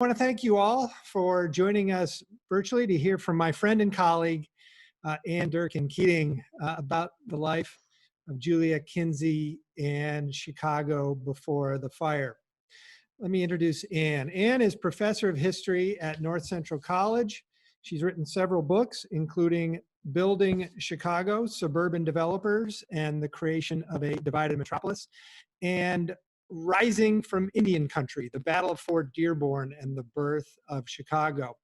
want to thank you all for joining us virtually to hear from my friend and colleague, Ann Durkin Keating, about the life of Juliette Kinzie and Chicago before the fire. Let me introduce Ann. Ann is professor of history at North Central College. She's written several books, including Building Chicago, Suburban Developers, and the Creation of a Divided Metropolis, and Rising from Indian Country, the Battle of Fort Dearborn and the Birth of Chicago.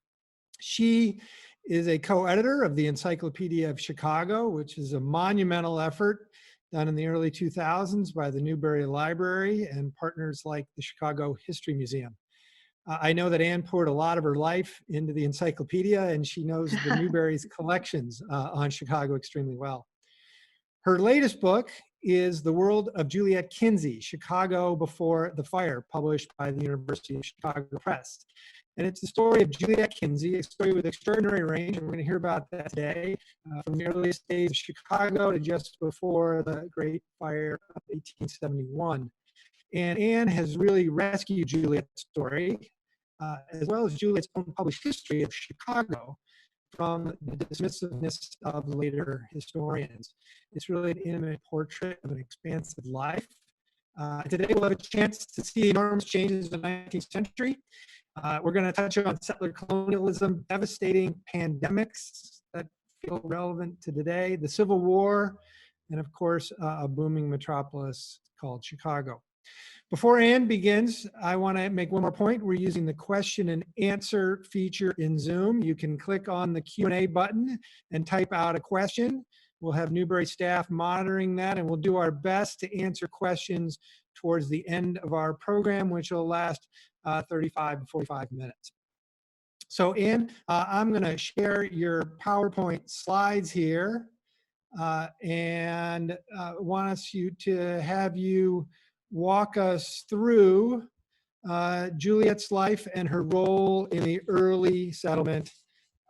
She is a co-editor of the Encyclopedia of Chicago, which is a monumental effort done in the early 2000s by the Newberry Library and partners like the Chicago History Museum. I know that Ann poured a lot of her life into the encyclopedia, and she knows the Newberry's collections on Chicago extremely well. Her latest book is The World of Juliette Kinzie, Chicago Before the Fire, published by the University of Chicago Press. And it's the story of Juliette Kinzie, a story with extraordinary range, and we're going to hear about that today, from the earliest days of Chicago to just before the Great Fire of 1871. And Ann has really rescued Juliette's story, as well as Juliette's own published history of Chicago, from the dismissiveness of later historians. It's really an intimate portrait of an expansive life. Today we'll have a chance to see enormous changes in the 19th century. We're going to touch on settler colonialism, devastating pandemics that feel relevant to today, the Civil War, and of course, a booming metropolis called Chicago. Before Ann begins, I want to make one more point. We're using the question and answer feature in Zoom. You can click on the Q&A button and type out a question. We'll have Newberry staff monitoring that, and we'll do our best to answer questions towards the end of our program, which will last 35 to 45 minutes. So Ann, I'm going to share your PowerPoint slides here and want us to have you walk us through Juliette's life and her role in the early settlement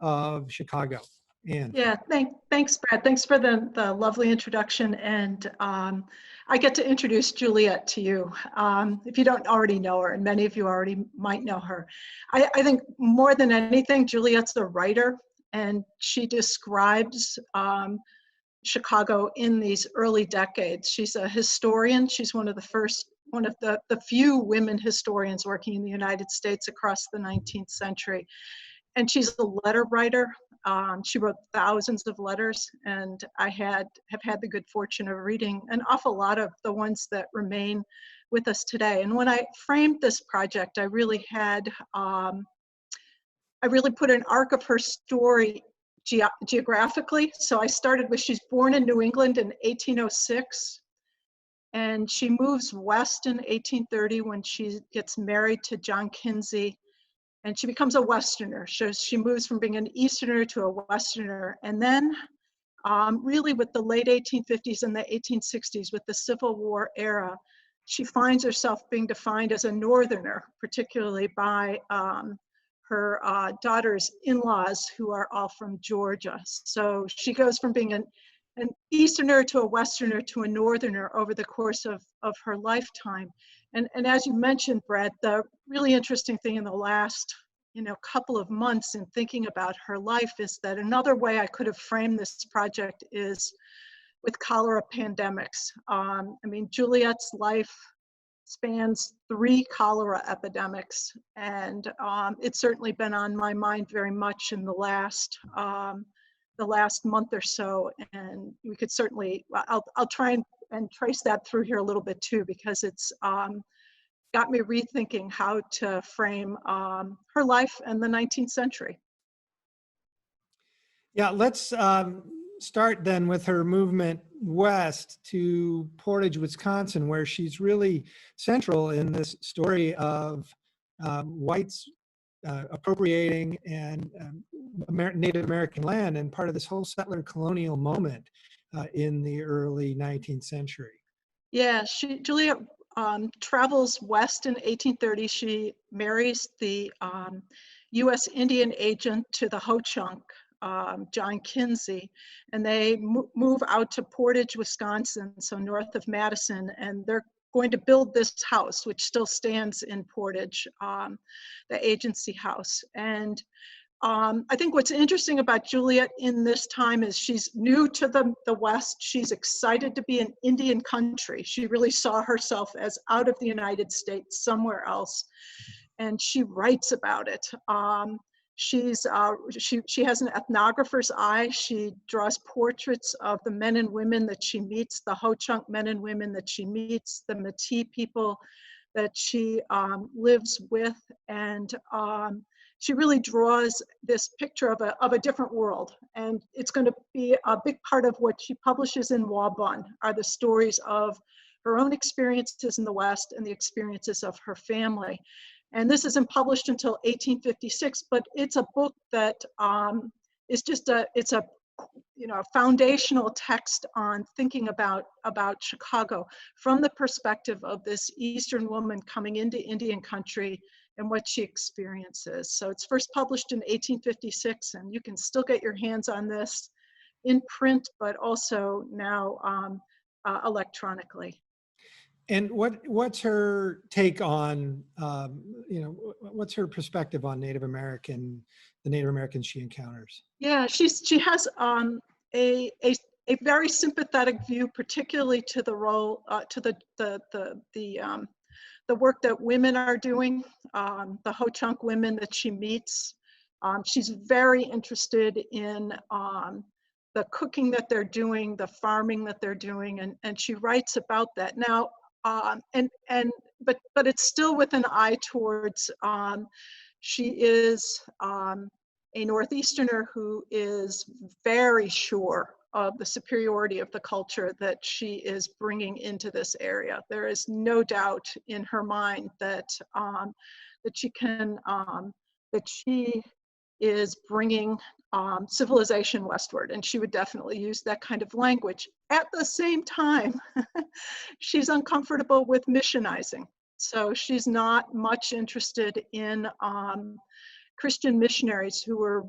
of Chicago. Ann. Yeah, thanks, Brad. Thanks for the lovely introduction. And I get to introduce Juliette to you, if you don't already know her, and many of you already might know her. I think more than anything, Juliette's a writer, and she describes Chicago in these early decades. She's a historian. She's one of the few women historians working in the United States across the 19th century. And she's a letter writer. She wrote thousands of letters, and I have had the good fortune of reading an awful lot of the ones that remain with us today. And when I framed this project, I really put an arc of her story geographically. So I started with, she's born in New England in 1806, and she moves west in 1830 when she gets married to John Kinzie, and she becomes a Westerner. So she moves from being an Easterner to a Westerner. And then really with the late 1850s and the 1860s, with the Civil War era, she finds herself being defined as a Northerner, particularly by her daughter's in-laws, who are all from Georgia. So she goes from being an Easterner to a Westerner to a Northerner over the course of her lifetime. And as you mentioned, Brett, the really interesting thing in the last couple of months in thinking about her life is that another way I could have framed this project is with cholera pandemics. I mean, Juliette's life spans 3 cholera epidemics, and it's certainly been on my mind very much in the last month or so. And we could certainly, I'll try and trace that through here a little bit too, because it's got me rethinking how to frame her life in the 19th century. Yeah, let's start then with her movement west to Portage, Wisconsin, where she's really central in this story of whites appropriating and Native American land, and part of this whole settler colonial moment in the early 19th century. Yeah, Juliette travels west in 1830. She marries the U.S. Indian agent to the Ho-Chunk, John Kinzie, and they move out to Portage, Wisconsin, so north of Madison, and they're going to build this house, which still stands in Portage, the agency house. And I think what's interesting about Juliet in this time is she's new to the West. She's excited to be in Indian country. She really saw herself as out of the United States, somewhere else. And she writes about it. She has an ethnographer's eye. She draws portraits of the men and women that she meets, the Ho-Chunk men and women that she meets, the Métis people that she lives with, and she really draws this picture of a different world. And it's going to be a big part of what she publishes in Wabun, are the stories of her own experiences in the West and the experiences of her family. And this isn't published until 1856, but it's a book that is just it's a foundational text on thinking about Chicago from the perspective of this Eastern woman coming into Indian country and what she experiences. So it's first published in 1856, and you can still get your hands on this in print, but also now electronically. And what's her take on, what's her perspective on the Native Americans she encounters? Yeah, she has a very sympathetic view, particularly to the role, to the work that women are doing, the Ho-Chunk women that she meets. She's very interested in the cooking that they're doing, the farming that they're doing, and she writes about that. Now, but it's still with an eye towards, she is a Northeasterner who is very sure of the superiority of the culture that she is bringing into this area. There is no doubt in her mind that that she is bringing civilization westward, and she would definitely use that kind of language. At the same time, she's uncomfortable with missionizing. So she's not much interested in Christian missionaries who were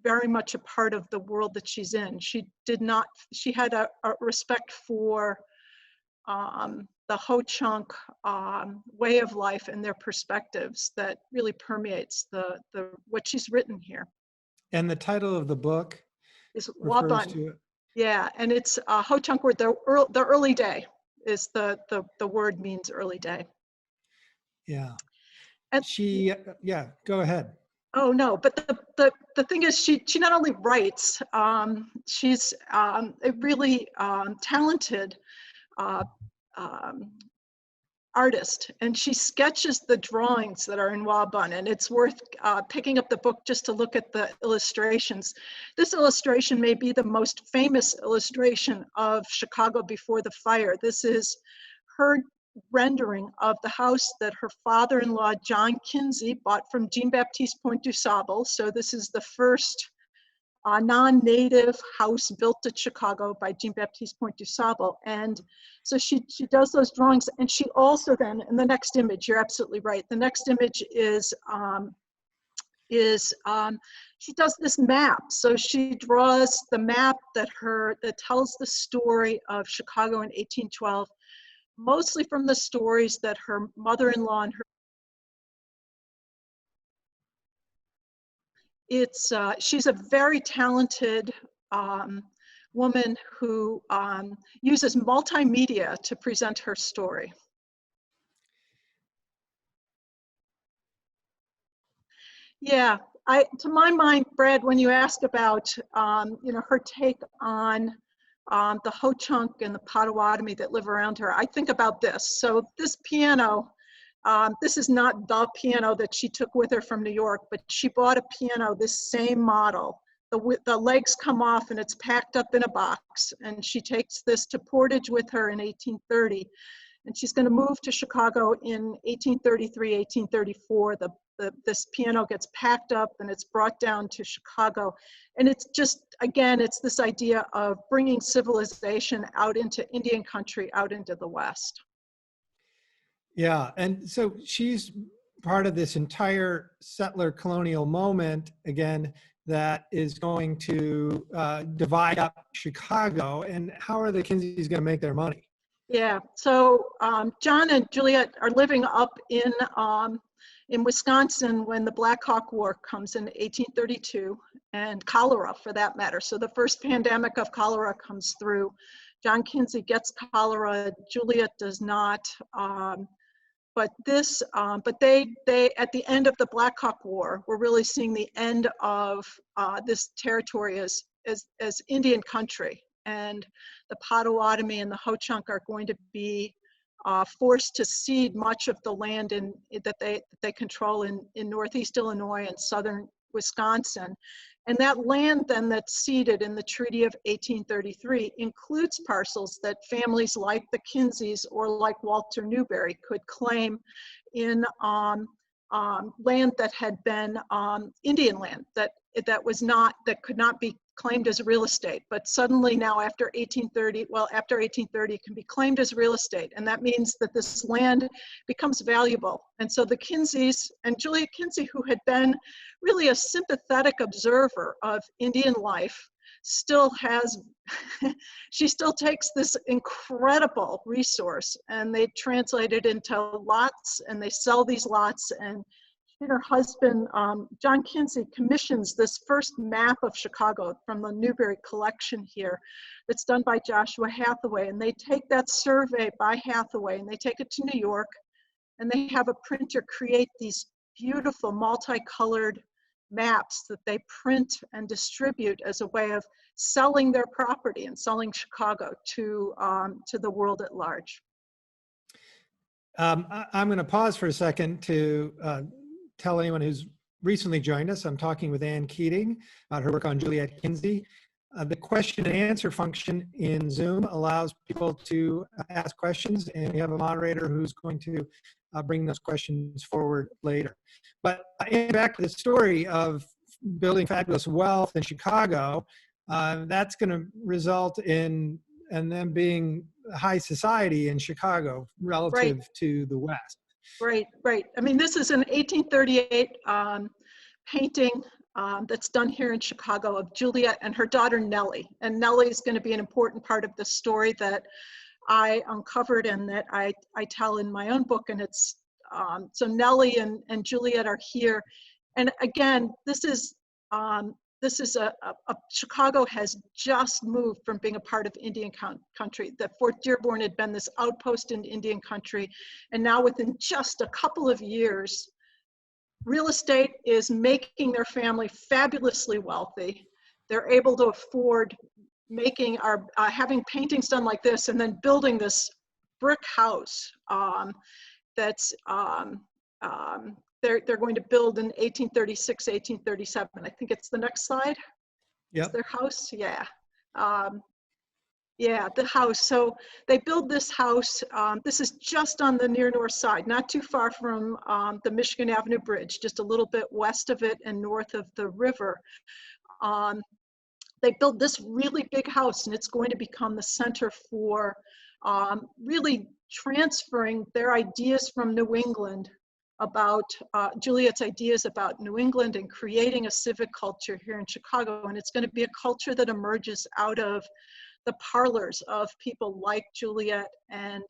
very much a part of the world that she's in. She had a respect for the Ho-Chunk way of life and their perspectives that really permeates what she's written here. And the title of the book is refers Wabun. to it. Yeah, and it's a Ho-Chunk word. The early day is the word means early day. Yeah. And yeah, go ahead. oh no, but the thing is, she not only writes, she's a really talented artist, and she sketches the drawings that are in Wabun, and it's worth picking up the book just to look at the illustrations. This illustration may be the most famous illustration of Chicago before the fire. This is her rendering of the house that her father-in-law, John Kinzie, bought from Jean-Baptiste Point du Sable. So this is the first non-native house built at Chicago by Jean-Baptiste Point du Sable. And so she does those drawings, and she also then, in the next image, you're absolutely right, the next image is she does this map. So she draws the map that tells the story of Chicago in 1812, mostly from the stories that her mother-in-law and her she's a very talented woman who uses multimedia to present her story. Yeah, to my mind, Brad, when you ask about her take on the Ho-Chunk and the Potawatomi that live around her, I think about this. So this piano. This is not the piano that she took with her from New York, but she bought a piano, this same model. The legs come off and it's packed up in a box, and she takes this to Portage with her in 1830. And she's going to move to Chicago in 1833, 1834. This piano gets packed up and it's brought down to Chicago. And it's just, again, it's this idea of bringing civilization out into Indian country, out into the West. Yeah, and so she's part of this entire settler colonial moment, again, that is going to divide up Chicago. And how are the Kinzies going to make their money? Yeah, so John and Juliet are living up in Wisconsin when the Black Hawk War comes in 1832, and cholera for that matter. So the first pandemic of cholera comes through. John Kinzie gets cholera, Juliet does not. But they at the end of the Black Hawk War, we're really seeing the end of this territory as Indian country. And the Potawatomi and the Ho-Chunk are going to be forced to cede much of the land that they control in Northeast Illinois and southern Wisconsin. And that land then that's ceded in the Treaty of 1833 includes parcels that families like the Kinzies or like Walter Newberry could claim in land that had been Indian land that could not be claimed as real estate. But suddenly now after 1830, it can be claimed as real estate. And that means that this land becomes valuable. And so the Kinzies and Juliette Kinzie, who had been really a sympathetic observer of Indian life, she still takes this incredible resource and they translate it into lots and they sell these lots. And she and her husband, John Kinzie, commissions this first map of Chicago from the Newberry collection here that's done by Joshua Hathaway. And they take that survey by Hathaway and they take it to New York and they have a printer create these beautiful multicolored maps that they print and distribute as a way of selling their property and selling Chicago to the world at large. I'm going to pause for a second to tell anyone who's recently joined us. I'm talking with Ann Keating about her work on Juliette Kinzie. The question and answer function in Zoom allows people to ask questions, and we have a moderator who's going to bring those questions forward later. But back to the story of building fabulous wealth in Chicago, that's going to result in them being high society in Chicago relative to the West. Right. I mean, this is an 1838 painting that's done here in Chicago of Juliet and her daughter Nellie. And Nellie is going to be an important part of the story that I uncovered and that I tell in my own book. And it's so Nellie and Juliet are here. And again, this is Chicago has just moved from being a part of Indian country. That Fort Dearborn had been this outpost in Indian country. And now within just a couple of years, real estate is making their family fabulously wealthy. They're able to afford having paintings done like this and then building this brick house that's they're going to build in 1836, 1837. I think it's the next slide. Yeah. Their house, yeah. Yeah, the house. So they build this house. This is just on the near north side, not too far from the Michigan Avenue Bridge, just a little bit west of it and north of the river. They build this really big house, and it's going to become the center for really transferring their ideas from New England about Juliet's ideas about New England and creating a civic culture here in Chicago. And it's going to be a culture that emerges out of the parlors of people like Juliet and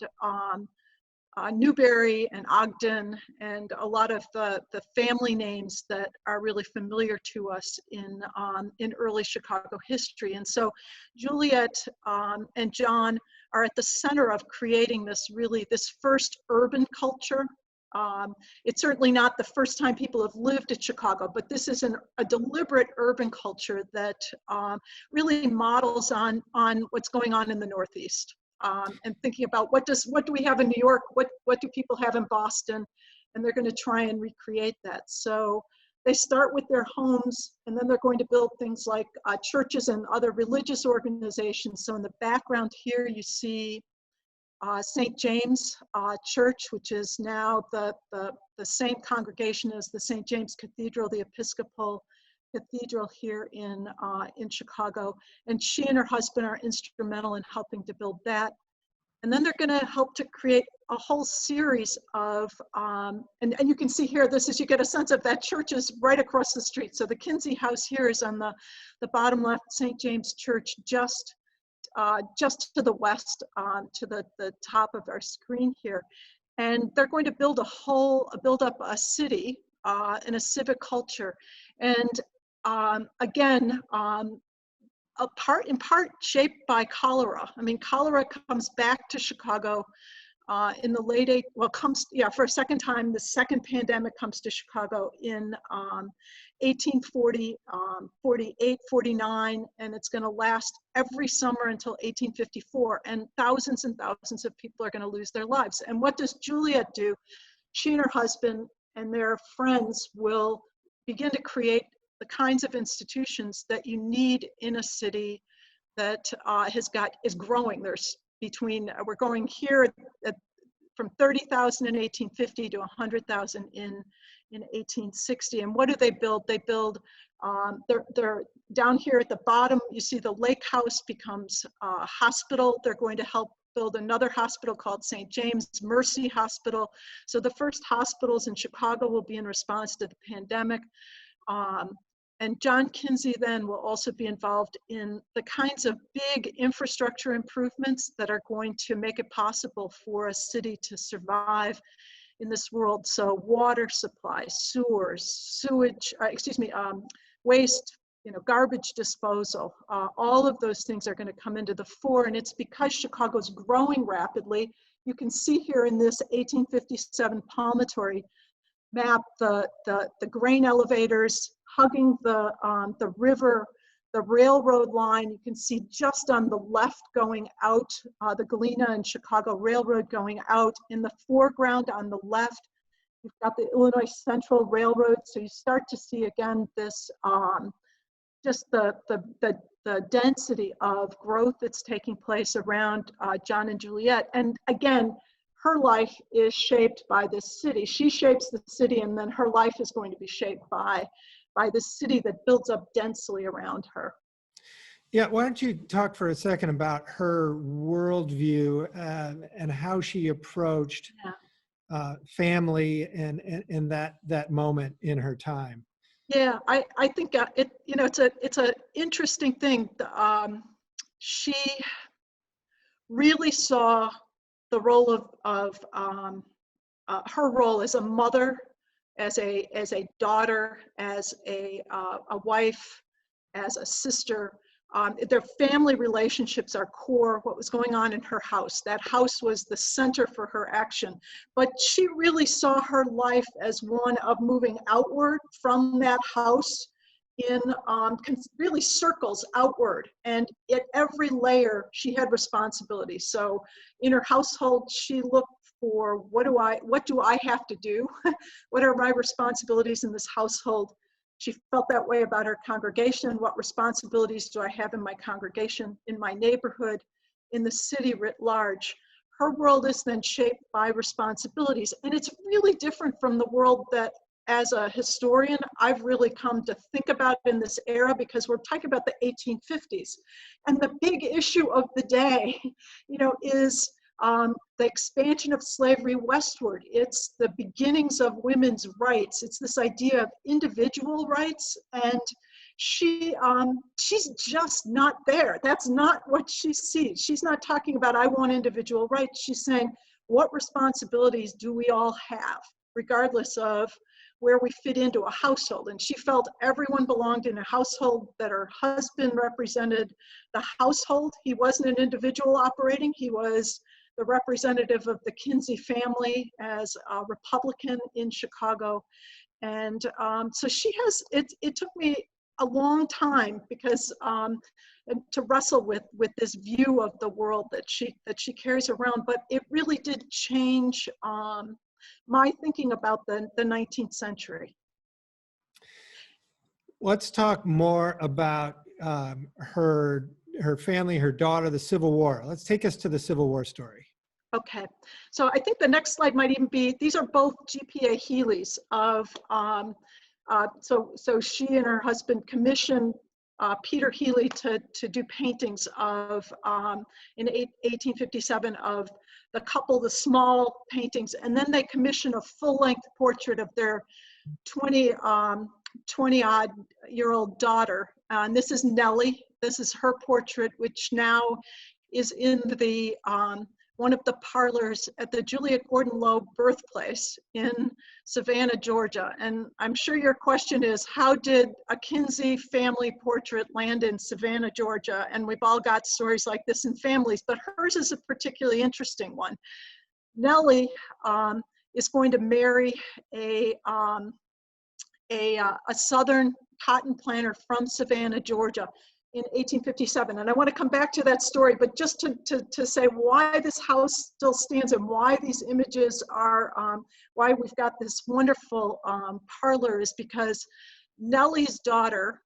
Newberry and Ogden and a lot of the family names that are really familiar to us in early Chicago history. And so Juliet and John are at the center of creating this first urban culture. It's certainly not the first time people have lived in Chicago, but this is a deliberate urban culture that really models on what's going on in the Northeast. And thinking about what do we have in New York, what do people have in Boston, and they're going to try and recreate that. So they start with their homes, and then they're going to build things like churches and other religious organizations. So in the background here, you see St. James Church, which is now the same congregation as the St. James Cathedral, the Episcopal Cathedral here in Chicago. And she and her husband are instrumental in helping to build that. And then they're going to help to create a whole series of, and you can see here, you get a sense of that church is right across the street. So the Kinzie house here is on the bottom left, St. James Church, just just to the west, to the top of our screen here. And they're going to build up a city and a civic culture. And again, in part shaped by cholera. I mean, cholera comes back to Chicago in the late for a second time. The second pandemic comes to Chicago in 1840, 48, 49, and it's going to last every summer until 1854. And thousands of people are going to lose their lives. And what does Juliet do? She and her husband and their friends will begin to create the kinds of institutions that you need in a city that is growing. There's we're going here from 30,000 in 1850 to 100,000 in 1860. And what do they build? They build, they're down here at the bottom, you see the lake house becomes a hospital. They're going to help build another hospital called St. James Mercy Hospital. So the first hospitals in Chicago will be in response to the pandemic. And John Kinzie then will also be involved in the kinds of big infrastructure improvements that are going to make it possible for a city to survive in this world. So water supply, sewers, waste, garbage disposal, all of those things are going to come into the fore. And it's because Chicago's growing rapidly. You can see here in this 1857 Palmatory map, the grain elevators hugging the river, the railroad line. You can see just on the left going out, the Galena and Chicago Railroad going out. In the foreground on the left, you've got the Illinois Central Railroad. So you start to see again this, just the density of growth that's taking place around John and Juliet. And again, her life is shaped by this city. She shapes the city, and then her life is going to be shaped by the city that builds up densely around her. Yeah, why don't you talk for a second about her worldview and how she approached family and that moment in her time. Yeah, I think it's an interesting thing. She really saw the role of her role as a mother, as a daughter, as a wife, as a sister. Their family relationships are core. What was going on in her house, that house was the center for her action. But she really saw her life as one of moving outward from that house in really circles outward. And at every layer, she had responsibility. So in her household, she looked for what do I have to do? What are my responsibilities in this household? She felt that way about her congregation. What responsibilities do I have in my congregation, in my neighborhood, in the city writ large? Her world is then shaped by responsibilities. And it's really different from the world that, as a historian, I've really come to think about in this era, because we're talking about the 1850s. And the big issue of the day, is the expansion of slavery westward. It's the beginnings of women's rights. It's this idea of individual rights, and she's just not there. That's not what she sees. She's not talking about, I want individual rights. She's saying, what responsibilities do we all have, regardless of where we fit into a household? And she felt everyone belonged in a household, that her husband represented the household. He wasn't an individual operating. He was the representative of the Kinzie family as a Republican in Chicago. And so she has, it took me a long time, because to wrestle with this view of the world that she carries around, but it really did change my thinking about the 19th century. Let's talk more about her family, her daughter, the Civil War. Let's take us to the Civil War story. Okay, so I think the next slide might even be, these are both GPA Healy's of, so she and her husband commissioned Peter Healy to do paintings of, in 1857, of the couple, the small paintings, and then they commissioned a full-length portrait of their 20-odd-year-old daughter. And this is Nellie this is her portrait, which now is in the one of the parlors at the Juliette Gordon Low birthplace in Savannah, Georgia. And I'm sure your question is, how did a Kinzie family portrait land in Savannah, Georgia? And we've all got stories like this in families, but hers is a particularly interesting one. Nellie is going to marry a Southern cotton planter from Savannah, Georgia in 1857. And I want to come back to that story, but just to say why this house still stands and why these images are, why we've got this wonderful parlor is because Nellie's daughter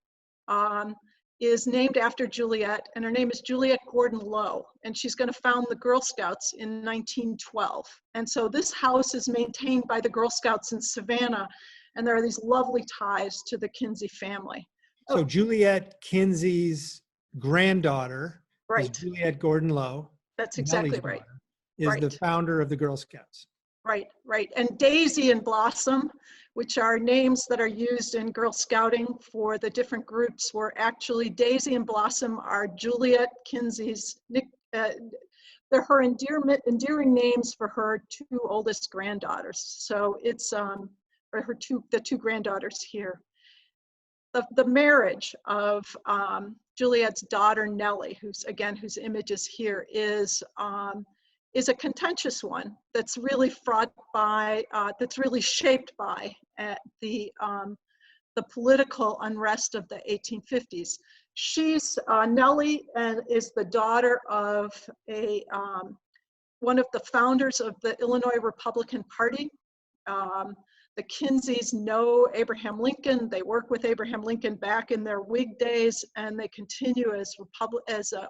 is named after Juliet, and her name is Juliette Gordon Low, and she's going to found the Girl Scouts in 1912. And so this house is maintained by the Girl Scouts in Savannah, and there are these lovely ties to the Kinzie family. So Juliette Kinzie's granddaughter is Right. Juliette Gordon Low. That's exactly Nellie's right. daughter is Right. the founder of the Girl Scouts. Right, right. And Daisy and Blossom, which are names that are used in Girl Scouting for the different groups, were actually Daisy and Blossom are Juliette Kinzie's, they're her endearing names for her two oldest granddaughters. So it's or the two granddaughters here. The marriage of Juliette's daughter Nellie, whose image is here, is a contentious one that's really fraught by, that's really shaped by the political unrest of the 1850s. She's Nellie is the daughter of one of the founders of the Illinois Republican Party. The Kinzies know Abraham Lincoln. They work with Abraham Lincoln back in their Whig days, and they continue as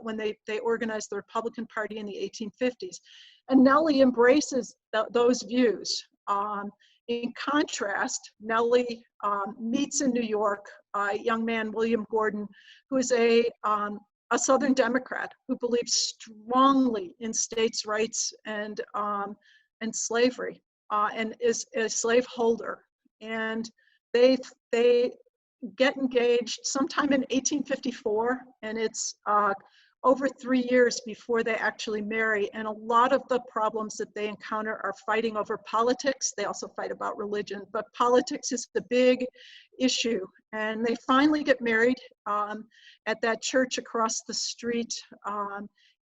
when they organized the Republican Party in the 1850s. And Nellie embraces those views. In contrast, Nellie meets in New York a young man, William Gordon, who is a Southern Democrat who believes strongly in states' rights and slavery. And is a slaveholder, and they get engaged sometime in 1854, and it's over 3 years before they actually marry. And a lot of the problems that they encounter are fighting over politics. They also fight about religion, but politics is the big issue. And they finally get married at that church across the street.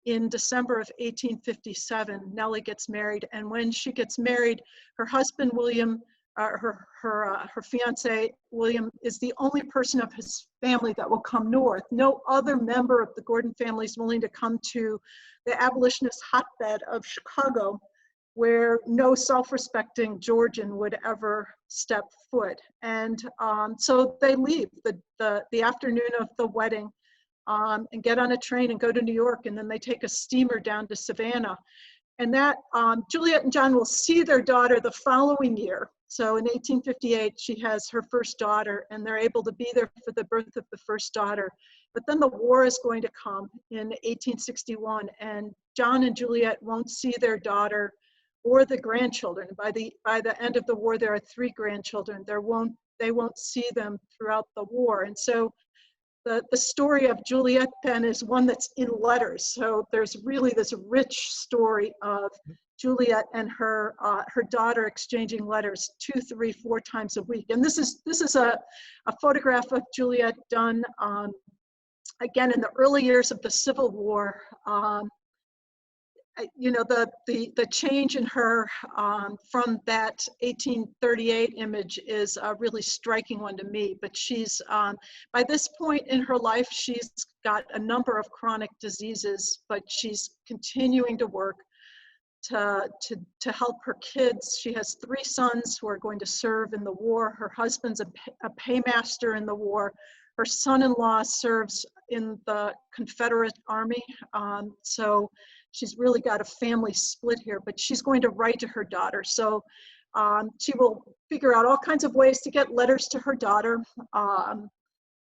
In December of 1857, Nellie gets married, and when she gets married, her husband William, her fiance William, is the only person of his family that will come north. No other member of the Gordon family is willing to come to the abolitionist hotbed of Chicago, where no self-respecting Georgian would ever step foot. And so they leave the afternoon of the wedding. And get on a train and go to New York, and then they take a steamer down to Savannah. And that Juliet and John will see their daughter the following year. So in 1858, she has her first daughter, and they're able to be there for the birth of the first daughter. But then the war is going to come in 1861, and John and Juliet won't see their daughter or the grandchildren. By the end of the war, there are 3 grandchildren. They won't see them throughout the war. And so the story of Juliet then is one that's in letters. So there's really this rich story of Juliet and her daughter exchanging letters 2, 3, 4 times a week. And this is a photograph of Juliet done again in the early years of the Civil War. You know, the change in her from that 1838 image is a really striking one to me. But she's, by this point in her life, she's got a number of chronic diseases, but she's continuing to work to help her kids. She has 3 sons who are going to serve in the war. Her husband's a paymaster in the war. Her son-in-law serves in the Confederate Army. So she's really got a family split here, but she's going to write to her daughter. So she will figure out all kinds of ways to get letters to her daughter.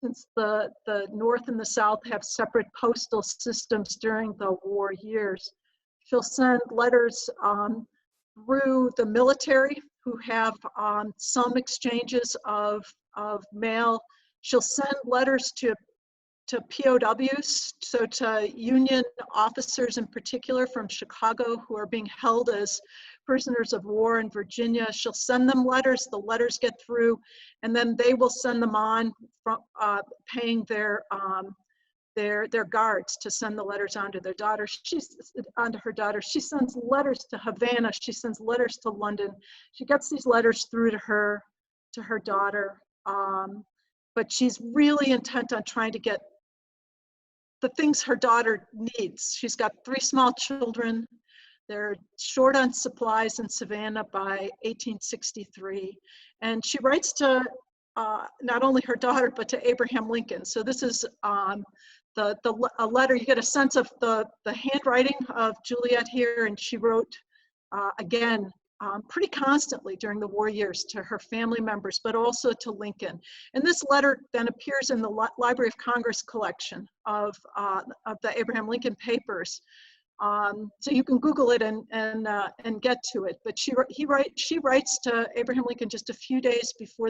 Since the North and the South have separate postal systems during the war years, she'll send letters through the military, who have some exchanges of mail. She'll send letters to to POWs, so to Union officers in particular from Chicago who are being held as prisoners of war in Virginia. She'll send them letters, the letters get through, and then they will send them on, from, paying their guards to send the letters on to their daughter. Onto her daughter. She sends letters to Havana. She sends letters to London. She gets these letters through to her daughter. But she's really intent on trying to get the things her daughter needs. She's got 3 small children. They're short on supplies in Savannah by 1863. And she writes to not only her daughter, but to Abraham Lincoln. So this is a letter. You get a sense of the handwriting of Juliette here. And she wrote, again, pretty constantly during the war years to her family members, but also to Lincoln. And this letter then appears in the Library of Congress collection of the Abraham Lincoln papers. So you can Google it and get to it. But she writes to Abraham Lincoln just a few days before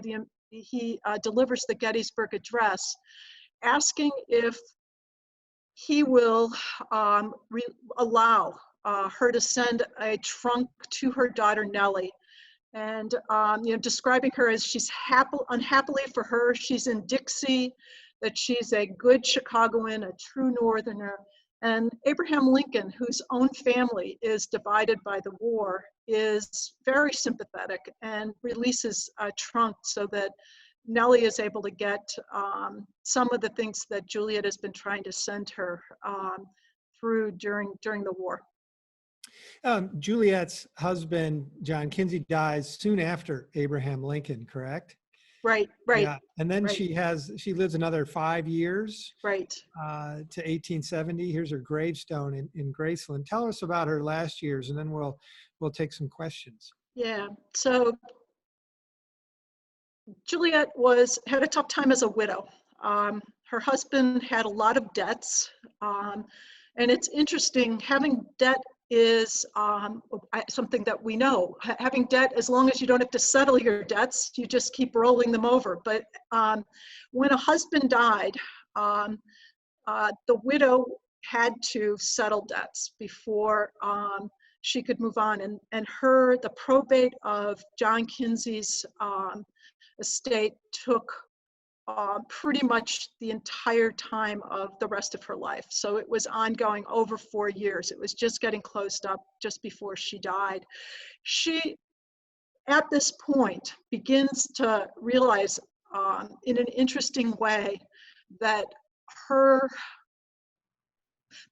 he delivers the Gettysburg Address, asking if he will allow her to send a trunk to her daughter Nellie, and describing her as she's unhappily for her, she's in Dixie, that she's a good Chicagoan, a true Northerner. And Abraham Lincoln, whose own family is divided by the war, is very sympathetic and releases a trunk so that Nellie is able to get some of the things that Juliet has been trying to send her through during the war. Juliet's husband, John Kinzie, dies soon after Abraham Lincoln, correct? Right. Yeah, and then right. she lives another 5 years, right, to 1870. Here's her gravestone in Graceland. Tell us about her last years, and then we'll take some questions. Yeah. So Juliet had a tough time as a widow. Her husband had a lot of debts, and it's interesting, having debt is something that we know. Having debt, as long as you don't have to settle your debts, you just keep rolling them over. But when a husband died, the widow had to settle debts before she could move on. And the probate of John Kinzie's estate took pretty much the entire time of the rest of her life. So it was ongoing over 4 years. It was just getting closed up just before she died. She, at this point, begins to realize in an interesting way that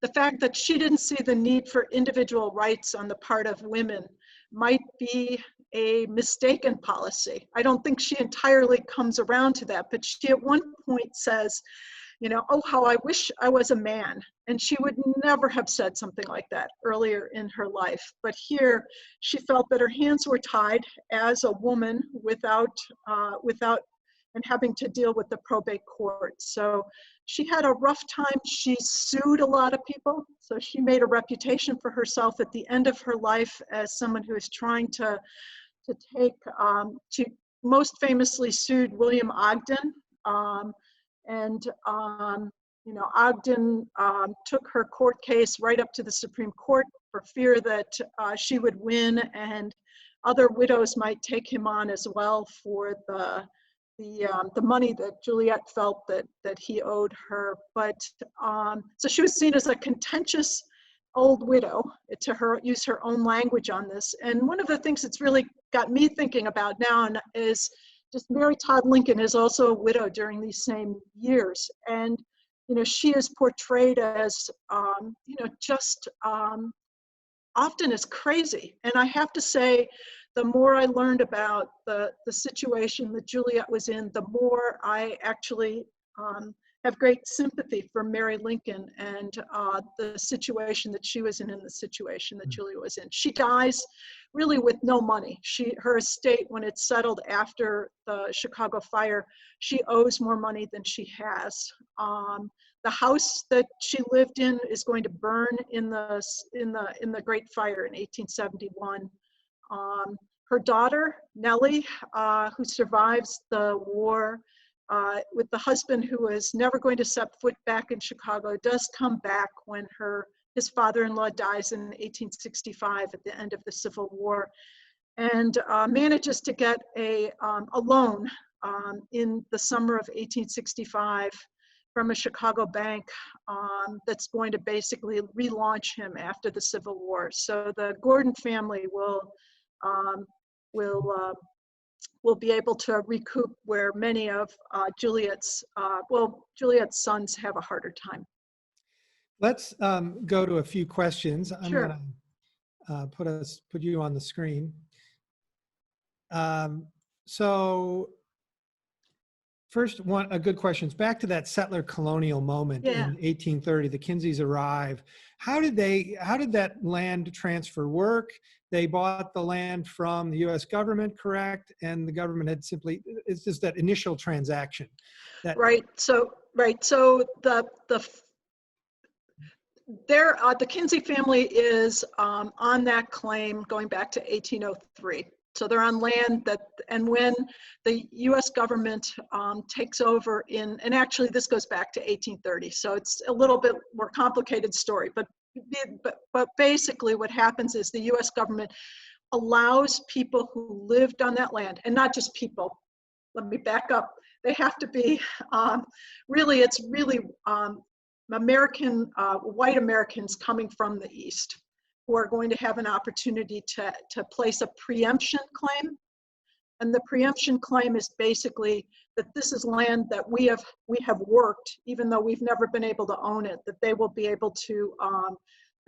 the fact that she didn't see the need for individual rights on the part of women might be a mistaken policy. I don't think she entirely comes around to that, but she at one point says, oh, how I wish I was a man. And she would never have said something like that earlier in her life. But here, she felt that her hands were tied as a woman without and having to deal with the probate court. So she had a rough time. She sued a lot of people. So she made a reputation for herself at the end of her life as someone who is trying to she most famously sued William Ogden. Ogden took her court case right up to the Supreme Court for fear that she would win, and other widows might take him on as well for the money that Juliet felt that he owed her. But so she was seen as a contentious old widow, to use her own language on this. And one of the things that's really got me thinking about now is just Mary Todd Lincoln is also a widow during these same years. And, she is portrayed as, just often as crazy. And I have to say, the more I learned about the situation that Juliet was in, the more I actually have great sympathy for Mary Lincoln and the situation that she was in and the situation that Julia was in. She dies really with no money. Her estate, when it's settled after the Chicago fire, she owes more money than she has. The house that she lived in is going to burn in the Great Fire in 1871. Her daughter, Nellie, who survives the war, with the husband who is never going to set foot back in Chicago, does come back when his father-in-law dies in 1865 at the end of the Civil War, and manages to get a loan in the summer of 1865 from a Chicago bank that's going to basically relaunch him after the Civil War. So the Gordon family will be able to recoup where many of Juliet's sons have a harder time. Let's go to a few questions. I'm Sure. going to put you on the screen. So first one, a good question. Back to that settler colonial moment in 1830, the Kinzies arrive. How did that land transfer work? They bought the land from the U.S. government, correct? And the government had it's just that initial transaction. Right. So the Kinzie family is on that claim going back to 1803. So they're on land and when the U.S. government takes over and actually this goes back to 1830, so it's a little bit more complicated story, but basically what happens is the U.S. government allows people who lived on that land, and not just people, let me back up, they have to be, it's really American, white Americans coming from the East, who are going to have an opportunity to place a preemption claim. And the preemption claim is basically that this is land that we have worked, even though we've never been able to own it, that they will be able to,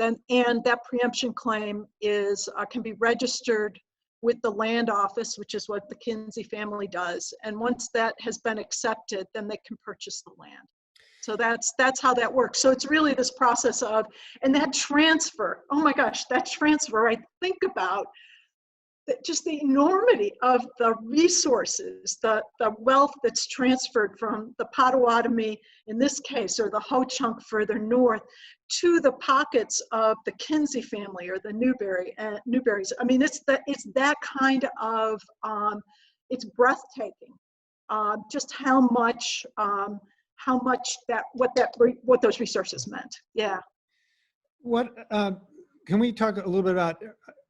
and that preemption claim is can be registered with the land office, which is what the Kinzie family does. And once that has been accepted, then they can purchase the land. So that's how that works. So it's really this process of, and that transfer, oh my gosh, that transfer, I think about just the enormity of the resources, the wealth that's transferred from the Potawatomi, in this case, or the Ho-Chunk further north, to the pockets of the Kinzie family or the Newberries. I mean, it's that kind of, it's breathtaking, just how much what those resources meant. Yeah. What can we talk a little bit about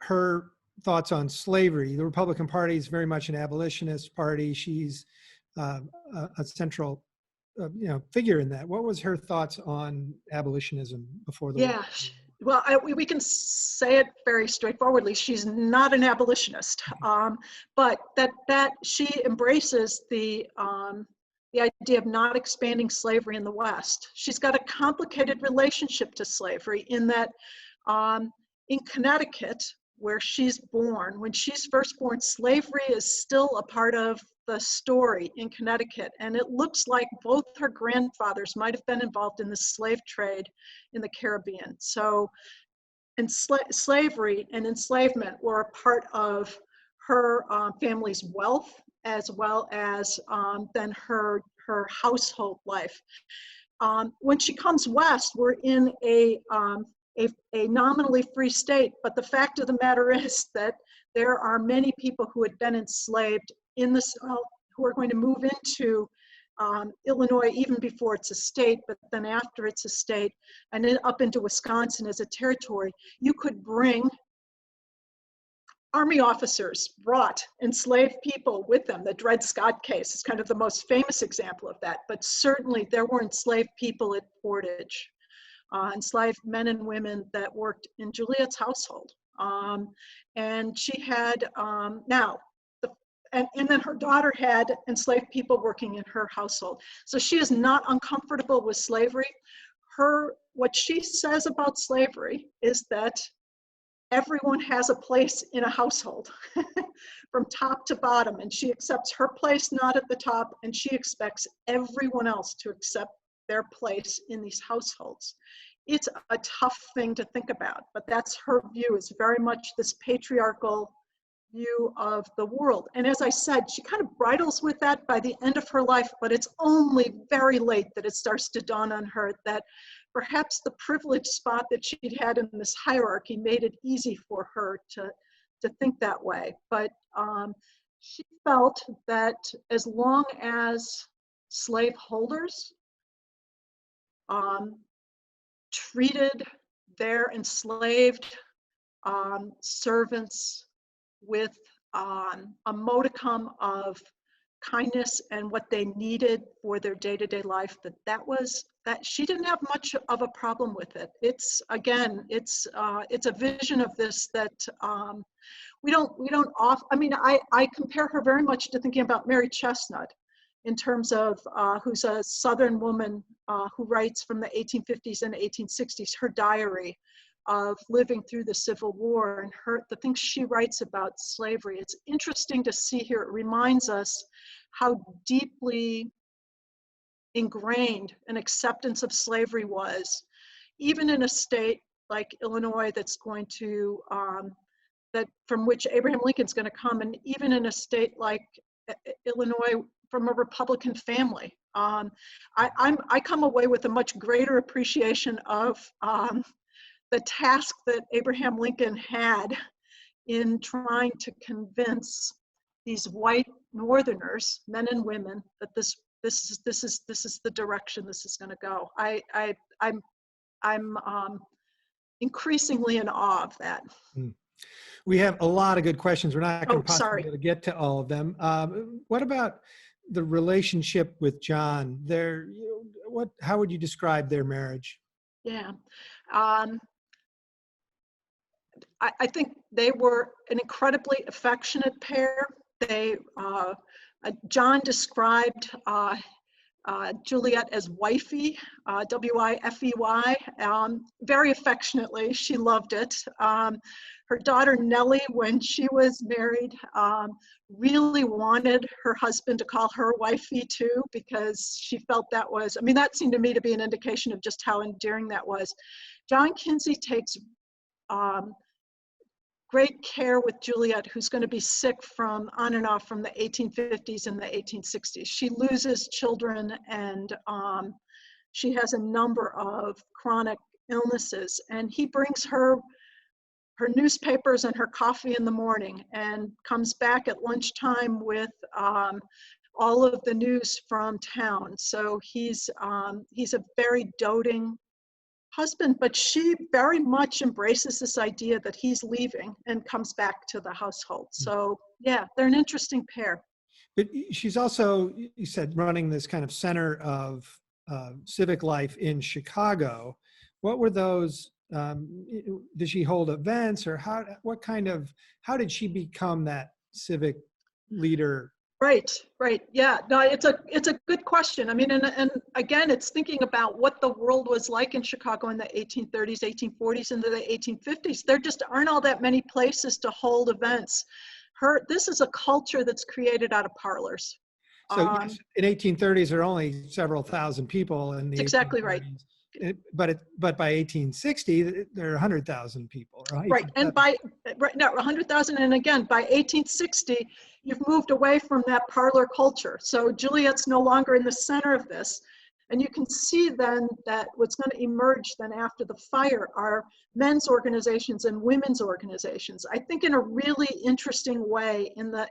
her thoughts on slavery? The Republican Party is very much an abolitionist party. She's a central figure in that. What was her thoughts on abolitionism before the war? Well, we can say it very straightforwardly. She's not an abolitionist, but that she embraces the idea of not expanding slavery in the West. She's got a complicated relationship to slavery in that in Connecticut, where she's born, when she's first born, slavery is still a part of the story in Connecticut. And it looks like both her grandfathers might have been involved in the slave trade in the Caribbean. So, and slavery and enslavement were a part of her family's wealth, as well as then her household life. When she comes west, we're in a nominally free state, but the fact of the matter is that there are many people who had been enslaved in the South who are going to move into Illinois even before it's a state, but then after it's a state, and then up into Wisconsin as a territory. You could bring Army officers brought enslaved people with them. The Dred Scott case is kind of the most famous example of that, but certainly there were enslaved people at Portage, enslaved men and women that worked in Juliet's household. And she had, and then her daughter had enslaved people working in her household. So she is not uncomfortable with slavery. What she says about slavery is that everyone has a place in a household from top to bottom, and she accepts her place not at the top, and she expects everyone else to accept their place in these households. It's a tough thing to think about, but that's her view, is very much this patriarchal view of the world. And as I said, she kind of bridles with that by the end of her life, but it's only very late that it starts to dawn on her that perhaps the privileged spot that she'd had in this hierarchy made it easy for her to think that way. But she felt that as long as slaveholders treated their enslaved servants with a modicum of kindness and what they needed for their day-to-day life, that she didn't have much of a problem with it. It's, again, it's a vision of this that we don't I mean, I compare her very much to thinking about Mary Chestnut in terms of who's a Southern woman who writes from the 1850s and 1860s, her diary of living through the Civil War, and the things she writes about slavery. It's interesting to see here. It reminds us how deeply ingrained an acceptance of slavery was, even in a state like Illinois that's going to, from which Abraham Lincoln's going to come, and even in a state like Illinois from a Republican family. I come away with a much greater appreciation of the task that Abraham Lincoln had in trying to convince these white Northerners, men and women, that this is the direction this is going to go. I'm increasingly in awe of that. We have a lot of good questions. We're not going to possibly sorry. be able to get to all of them. What about the relationship with John? How would you describe their marriage? Yeah. I think they were an incredibly affectionate pair. John described Juliet as wifey, W-I-F-E-Y, very affectionately. She loved it. Her daughter Nellie, when she was married, really wanted her husband to call her wifey too, because she felt that was, I mean, that seemed to me to be an indication of just how endearing that was. John Kinzie takes great care with Juliet, who's going to be sick from on and off from the 1850s and the 1860s. She loses children, and she has a number of chronic illnesses. And he brings her newspapers and her coffee in the morning, and comes back at lunchtime with all of the news from town. So he's a very doting husband, but she very much embraces this idea that he's leaving and comes back to the household. So yeah, they're an interesting pair. But she's also, you said, running this kind of center of civic life in Chicago. What were those, did she hold events, or how did she become that civic leader? Right. Yeah, no, it's a good question. I mean, and again, it's thinking about what the world was like in Chicago in the 1830s, 1840s, into the 1850s. There just aren't all that many places to hold events. This is a culture that's created out of parlors. So yes, in 1830s, there are only several thousand people in the exactly 1830s. Right. But by 1860, there are 100,000 people. Right, and by 100,000, and again, by 1860, you've moved away from that parlor culture. So Juliet's no longer in the center of this. And you can see then that what's going to emerge then after the fire are men's organizations and women's organizations. I think in a really interesting way, in the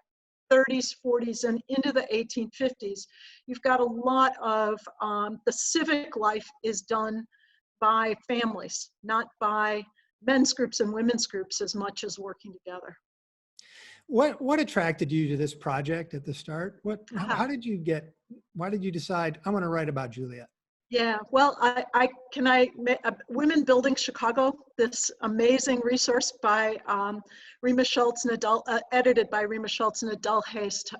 30s, 40s, and into the 1850s, you've got a lot of the civic life is done by families, not by men's groups and women's groups as much as working together. What attracted you to this project at the start? Why did you decide, I want to write about Juliet? Yeah, well, Women Building Chicago, this amazing resource by Rima Schultz and edited by Rima Schultz and Adele Haste.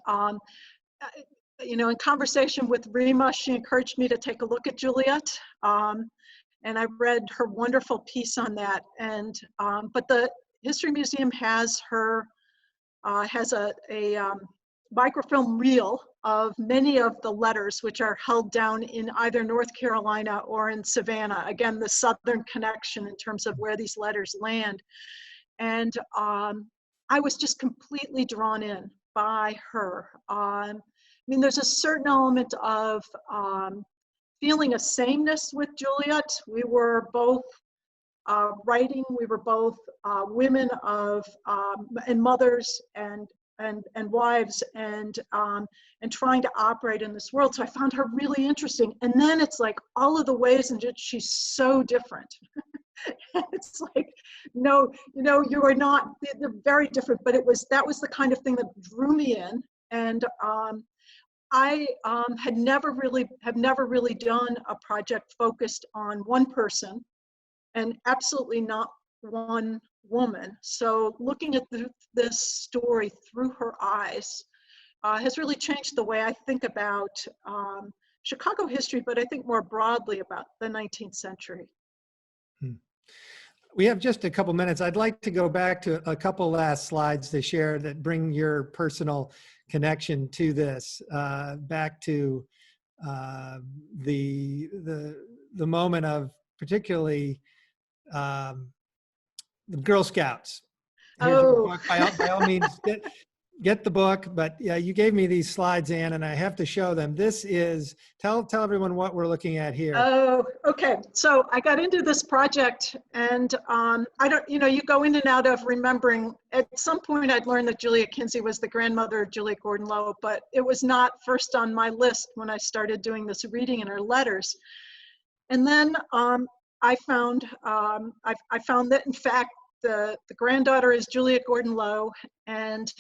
In conversation with Rima, she encouraged me to take a look at Juliet. And I read her wonderful piece on that. And but the History Museum has a microfilm reel of many of the letters which are held down in either North Carolina or in Savannah. Again, the Southern connection in terms of where these letters land. And I was just completely drawn in by her. I mean, there's a certain element of feeling a sameness with Juliet. We were both writing, we were both women of, and mothers and and wives and trying to operate in this world. So I found her really interesting. And then it's like all of the ways in which she's so different. It's like, no, you are not, they're very different, but that was the kind of thing that drew me in. And I have never really done a project focused on one person, and absolutely not one woman. So looking at this story through her eyes has really changed the way I think about Chicago history, but I think more broadly about the 19th century. We have just a couple minutes. I'd like to go back to a couple last slides to share that bring your personal connection to this, back to the moment of particularly the Girl Scouts. Here's your book. By all means, get the book. But yeah, you gave me these slides, Ann, and I have to show them. This is, tell everyone what we're looking at here. Oh, okay. So I got into this project, and I don't, you go in and out of remembering. At some point, I'd learned that Juliette Kinzie was the grandmother of Juliette Gordon Low, but it was not first on my list when I started doing this reading in her letters. And then I found that, in fact, the granddaughter is Juliette Gordon Low, and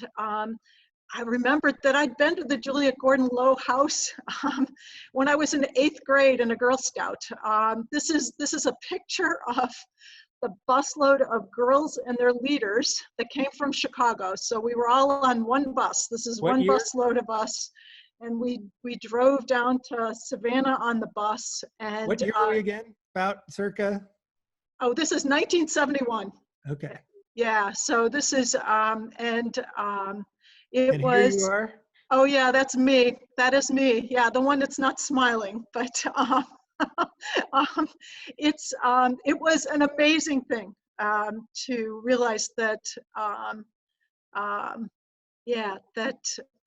I remembered that I'd been to the Juliette Gordon Low house when I was in 8th grade and a Girl Scout. This is a picture of the busload of girls and their leaders that came from Chicago. So we were all on one bus. This is one busload of us. And we drove down to Savannah on the bus. And what year are we again? About circa? Oh, this is 1971. Okay. Yeah. So this is And here you are? Oh yeah, that's me. That is me. Yeah, the one that's not smiling. But it was an amazing thing to realize that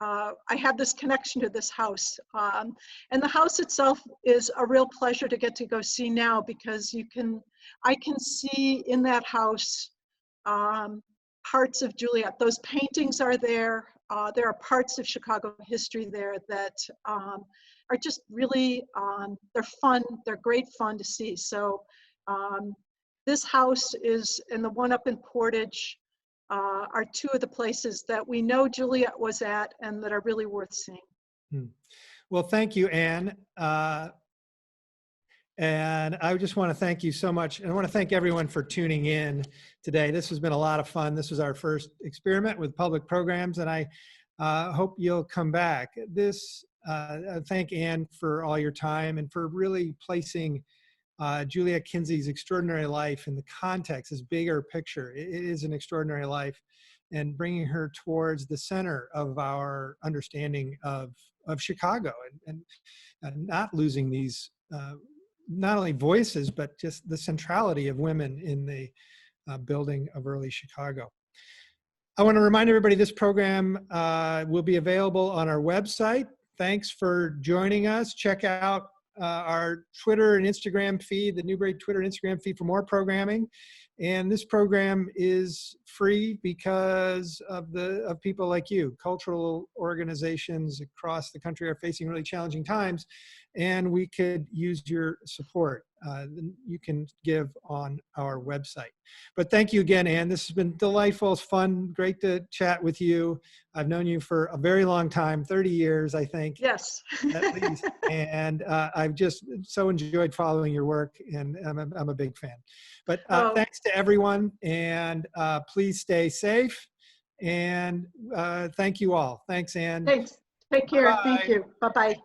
I have this connection to this house. And the house itself is a real pleasure to get to go see now, because I can see in that house parts of Juliet. Those paintings are there. There are parts of Chicago history there that are just really, they're fun. They're great fun to see. So this house and the one up in Portage are two of the places that we know Juliet was at and that are really worth seeing. Well, thank you, Ann. And I just want to thank you so much. And I want to thank everyone for tuning in today. This has been a lot of fun. This was our first experiment with public programs, and I hope you'll come back. Thank Ann for all your time and for really placing Juliette Kinzie's extraordinary life in the context, this bigger picture. It is an extraordinary life, and bringing her towards the center of our understanding of Chicago, and not losing these not only voices, but just the centrality of women in the building of early Chicago. I want to remind everybody this program will be available on our website. Thanks for joining us. Check out our Twitter and Instagram feed, the Newberry Twitter and Instagram feed, for more programming. And this program is free because of people like you. Cultural organizations across the country are facing really challenging times, and we could use your support. You can give on our website. But thank you again, Ann. This has been delightful. It's fun. Great to chat with you. I've known you for a very long time, 30 years, I think. Yes. At least. And I've just so enjoyed following your work, and I'm a big fan. But thanks to everyone, and please stay safe. And thank you all. Thanks, Ann. Thanks. Take care. Bye. Thank you. Bye-bye.